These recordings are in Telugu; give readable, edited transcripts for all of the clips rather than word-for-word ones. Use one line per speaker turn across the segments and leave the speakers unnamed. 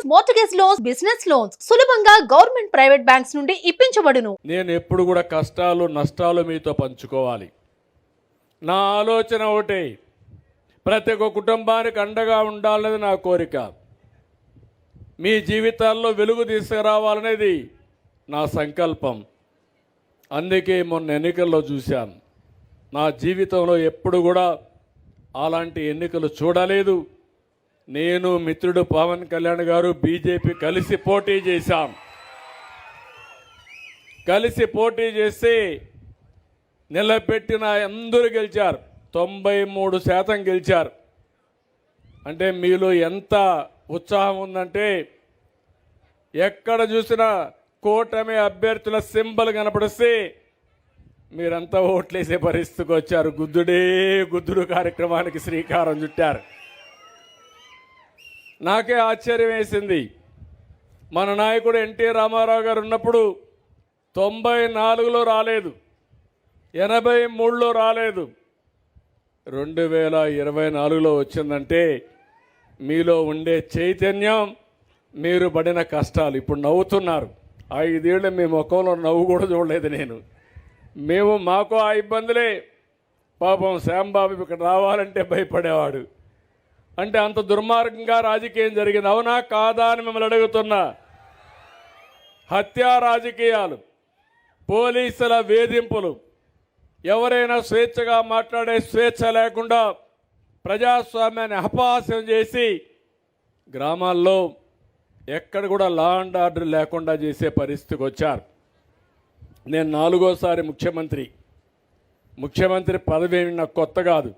Loans, mortgage loans, business loans సులభంగా గవర్నమెంట్ ప్రైవేట్ బ్యాంక్స్ నుండి ఇప్పించబడును.
నేను ఎప్పుడు కూడా కష్టాలు నష్టాలు మీతో పంచుకోవాలి. నా ఆలోచన ఒకటే, ప్రతి ఒక్క కుటుంబానికి అండగా ఉండాలనేది నా కోరిక. మీ జీవితాల్లో వెలుగు తీసుకురావాలనేది నా సంకల్పం. అందుకే మొన్న ఎన్నికల్లో చూశాను. నా జీవితంలో ఎప్పుడు కూడా అలాంటి ఎన్నికలు చూడలేదు. నేను మిత్రుడు పవన్ కళ్యాణ్ గారు బీజేపీ కలిసి పోటీ చేశాం. కలిసి పోటీ చేసి నిలబెట్టిన అందరూ గెలిచారు. 93% గెలిచారు. అంటే మీలో ఎంత ఉత్సాహం ఉందంటే, ఎక్కడ చూసినా కూటమి అభ్యర్థుల సింబల్ కనపడిస్తే మీరంతా ఓట్లేసే పరిస్థితికి వచ్చారు. గుద్దుడే గుద్దుడు కార్యక్రమానికి శ్రీకారం చుట్టారు. నాకే ఆశ్చర్యం వేసింది. మన నాయకుడు ఎన్టీ రామారావు గారు ఉన్నప్పుడు 94లో రాలేదు, 83లో రాలేదు, 2024లో వచ్చిందంటే మీలో ఉండే చైతన్యం, మీరు పడిన కష్టాలు. ఇప్పుడు నవ్వుతున్నారు. 5 ఏళ్ళు మీ ముఖంలో నవ్వు కూడా చూడలేదు నేను. మాకు ఆ ఇబ్బందులే. పాపం శ్యాంబాబు ఇక్కడ రావాలంటే భయపడేవాడు. అంటే అంత దుర్మార్గంగా రాజకీయం జరిగింది. అవునా కాదా అని మిమ్మల్ని అడుగుతున్నా. హత్యా రాజకీయాలు, పోలీసుల వేధింపులు, ఎవరైనా స్వేచ్ఛగా మాట్లాడే స్వేచ్ఛ లేకుండా ప్రజాస్వామ్యాన్ని అపహాస్యం చేసి గ్రామాల్లో ఎక్కడ కూడా లా అండ్ ఆర్డర్ లేకుండా చేసే పరిస్థితికి వచ్చారు. నేను 4వ ముఖ్యమంత్రి పదవి నాకు కొత్త కాదు.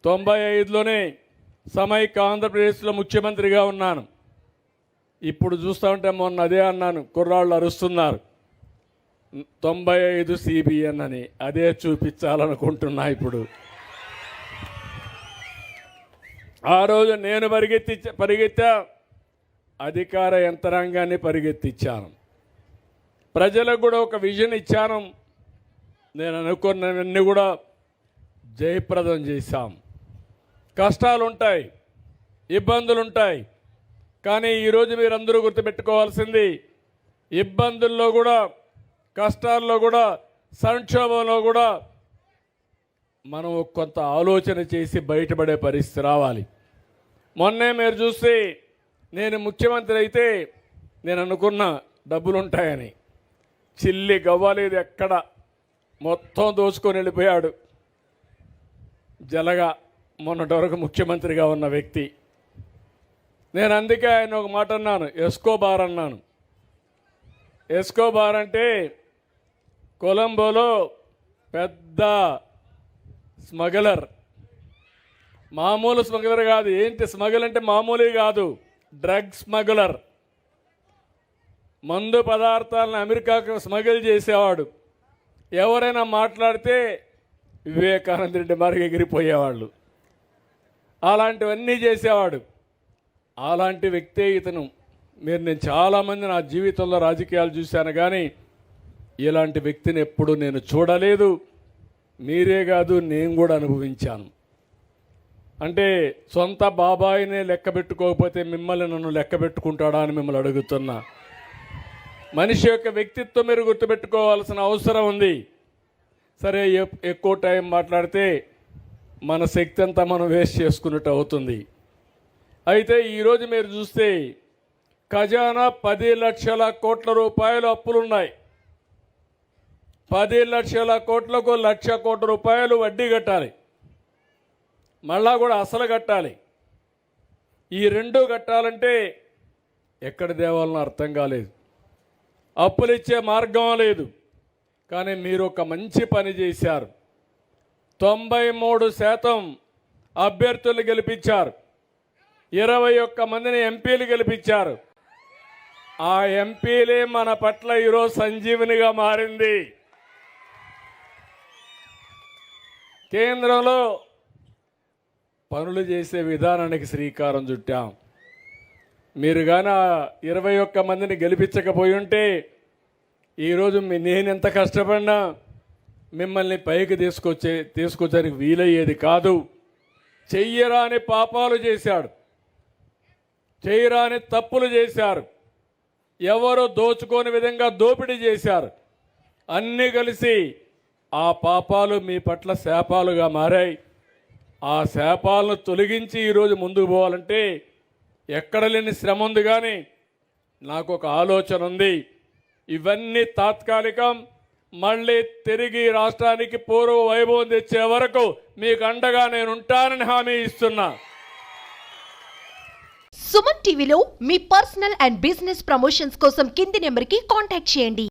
95లోనే సమైక్య ఆంధ్రప్రదేశ్లో ముఖ్యమంత్రిగా ఉన్నాను. ఇప్పుడు చూస్తూ ఉంటే మొన్న అదే అన్నాను, కుర్రాళ్ళు అరుస్తున్నారు 95 CBN అని. అదే చూపించాలనుకుంటున్నా ఇప్పుడు. ఆ రోజు నేను పరిగెత్తా, అధికార యంత్రాంగాన్ని పరిగెత్తించాను. ప్రజలకు కూడా ఒక విజన్ ఇచ్చాను. నేను అనుకున్నవన్నీ కూడా జయప్రదం చేశాం. కష్టాలు ఉంటాయి, ఇబ్బందులు ఉంటాయి, కానీ ఈరోజు మీరందరూ గుర్తుపెట్టుకోవాల్సింది, ఇబ్బందుల్లో కూడా, కష్టాల్లో కూడా, సంక్షోభంలో కూడా మనం కొంత ఆలోచన చేసి బయటపడే పరిస్థితి రావాలి. మొన్నే మీరు చూస్తే, నేను ముఖ్యమంత్రి అయితే నేను అనుకున్న డబ్బులుంటాయని. చిల్లి గవ్వలేదు ఎక్కడ, మొత్తం దోచుకొని వెళ్ళిపోయాడు. జలగా మొన్నటి వరకు ముఖ్యమంత్రిగా ఉన్న వ్యక్తి. నేను అందుకే ఆయన ఒక మాట అన్నాను, ఎస్కోబార్ అన్నాను. ఎస్కోబార్ అంటే కొలంబోలో పెద్ద స్మగ్లర్. మామూలు స్మగ్లర్ కాదు. ఏంటి స్మగ్లర్ అంటే మామూలు కాదు, డ్రగ్ స్మగ్లర్. మందు పదార్థాలను అమెరికాకు స్మగిల్ చేసేవాడు. ఎవరైనా మాట్లాడితే వివేకానంద రెడ్డి మార్గ ఎగిరిపోయేవాళ్ళు. అలాంటివన్నీ చేసేవాడు. అలాంటి వ్యక్తే ఇతను. నేను చాలామంది నా జీవితంలో రాజకీయాలు చూశాను, కానీ ఇలాంటి వ్యక్తిని ఎప్పుడు నేను చూడలేదు. మీరే కాదు, నేను కూడా అనుభవించాను. అంటే సొంత బాబాయినే లెక్క పెట్టుకోకపోతే మిమ్మల్ని నన్ను లెక్క పెట్టుకుంటాడా అని మిమ్మల్ని అడుగుతున్నా. మనిషి యొక్క వ్యక్తిత్వం మీరు గుర్తుపెట్టుకోవాల్సిన అవసరం ఉంది. సరే, ఎక్కువ టైం మాట్లాడితే మన శక్తి అంతా మనం వేస్ట్ చేసుకున్నట్టు అవుతుంది. అయితే ఈరోజు మీరు చూస్తే ఖజానా 10 లక్షల కోట్ల రూపాయలు అప్పులున్నాయి. 10 లక్షల కోట్లకు 1,00,000 కోట్ల రూపాయలు వడ్డీ కట్టాలి, మళ్ళా కూడా అసలు కట్టాలి. ఈ రెండు కట్టాలంటే ఎక్కడ దేవాలనో అర్థం కాలేదు. అప్పులు ఇచ్చే మార్గం లేదు. కానీ మీరు ఒక మంచి పని చేశారు. 93% అభ్యర్థులు గెలిపించారు. 21 మందిని ఎంపీలు గెలిపించారు. ఆ ఎంపీలే మన పట్ల ఈరోజు సంజీవనిగా మారింది. కేంద్రంలో పనులు చేసే విధానానికి శ్రీకారం చుట్టాం. మీరు కానీ 21 మందిని గెలిపించకపోయి ఉంటే ఈరోజు నేను ఎంత కష్టపడినా మిమ్మల్ని పైకి తీసుకొచ్చడానికి వీలయ్యేది కాదు. చెయ్యరాని పాపాలు చేశాడు. చేయరాని తప్పులు చేశారు, ఎవరు దోచుకోని విధంగా దోపిడీ చేశారు. అన్నీ కలిసి ఆ పాపాలు మీ పట్ల శాపాలుగా మారాయి. ఆ శాపాలను తొలగించి ఈరోజు ముందుకు పోవాలంటే ఎక్కడ లేని శ్రమ ఉంది. కానీ నాకు ఒక ఆలోచన ఉంది, ఇవన్నీ తాత్కాలికం. మళ్ళీ తిరిగి రాష్ట్రానికి పూర్వ వైభవం తెచ్చే వరకు మీకు అండగా నేను ఉంటానని హామీ ఇస్తున్నా.
సుమన్ టీవీలో మీ పర్సనల్ అండ్ బిజినెస్ ప్రమోషన్స్ కోసం కింది నెంబర్కి కాంటాక్ట్ చేయండి.